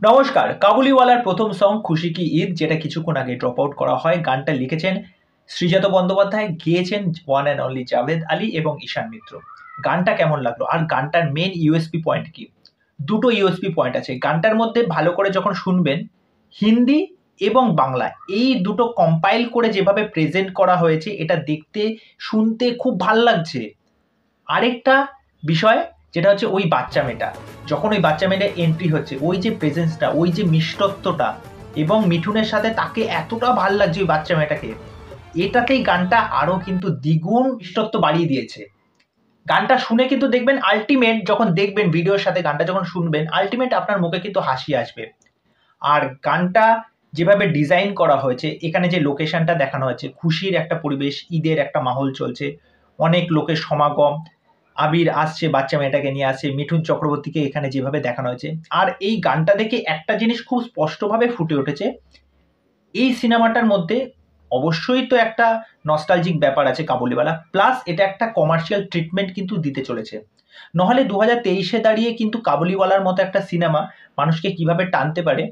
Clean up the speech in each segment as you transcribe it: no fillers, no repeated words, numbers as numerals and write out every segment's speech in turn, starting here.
নমস্কার। কাবুলিওয়ালার প্রথম সং খুশি কি ঈদ, যেটা কিছুক্ষণ আগে ড্রপ আউট করা হয়। গানটা লিখেছেন শ্রীজাত বন্দ্যোপাধ্যায়, গেয়েছেন one and only Javed Ali এবং ঈশান মিত্র। গানটা কেমন লাগলো আর গানটার মেন ইউএসপি পয়েন্ট কি? দুটো ইউএসপি পয়েন্ট আছে গানটার মধ্যে। ভালো করে যখন শুনবেন, হিন্দি এবং বাংলা এই দুটো কম্পাইল করে যেভাবে প্রেজেন্ট করা হয়েছে, এটা দেখতে শুনতে খুব ভাল লাগছে। আরেকটা বিষয় যেটা হচ্ছে ওই বাচ্চা মেয়েটা, যখন ওই বাচ্চা মেয়েটা এন্ট্রি হচ্ছে, ওই যে প্রেজেন্সটা, ওই যে মিষ্টত্বটা, এবং মিঠুনের সাথে তাকে এতটা ভাল লাগছে ওই বাচ্চা মেয়েটাকে, এটাতেই গানটা আরো কিন্তু দ্বিগুণ মিষ্টত্ব বাড়িয়ে দিয়েছে। গানটা শুনে কিন্তু দেখবেন আলটিমেট, যখন দেখবেন ভিডিওর সাথে গানটা যখন শুনবেন, আলটিমেট আপনার মুখে কিন্তু হাসি আসবে। আর গানটা যেভাবে ডিজাইন করা হয়েছে, এখানে যে লোকেশনটা দেখানো হয়েছে, খুশির একটা পরিবেশ, ঈদের একটা মাহল চলছে, অনেক লোকের সমাগম, আবির আসছে বাচ্চা মেয়েটাকে নিয়ে আসছে, মিঠুন চক্রবর্তীকে এখানে যেভাবে দেখানো হয়েছে। আর এই গানটা দেখে একটা জিনিস খুব স্পষ্টভাবে ফুটে উঠেছে, এই সিনেমাটার মধ্যে অবশ্যই তো একটা নস্টালজিক ব্যাপার আছে কাবুলিওয়ালা, প্লাস এটা একটা কমার্শিয়াল ট্রিটমেন্ট কিন্তু দিতে চলেছে। নহলে 2023-এ দাঁড়িয়ে কিন্তু কাবুলিওয়ালার মতো একটা সিনেমা মানুষকে কিভাবে টানতে পারে,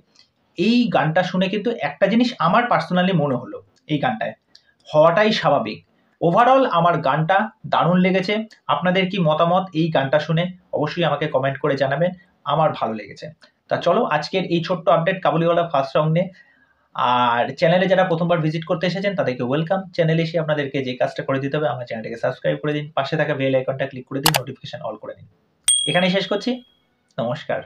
এই গানটা শুনে কিন্তু একটা জিনিস আমার পার্সোনালি মনে হলো, এই গানটায় হওয়াটাই স্বাভাবিক। ওভারঅল আমার গানটা দারুণ লেগেছে। আপনাদের কি মতামত এই গানটা শুনে? অবশ্যই আমাকে কমেন্ট করে জানাবেন। আমার ভালো লেগেছে। তা চলো, আজকের এই ছোট্ট আপডেট কাবুলিওয়ালা ফার্স্ট সং নিয়ে। আর চ্যানেলে যারা প্রথমবার ভিজিট করতে এসেছেন তাদেরকে ওয়েলকাম। চ্যানেলে এসে আপনাদেরকে যে কাজটা করে দিতে হবে, আমার চ্যানেলটাকে সাবস্ক্রাইব করে দিন, পাশে থাকা বেল আইকনটা ক্লিক করে দিন, নোটিফিকেশন অল করে দিন। এখানেই শেষ করছি। নমস্কার।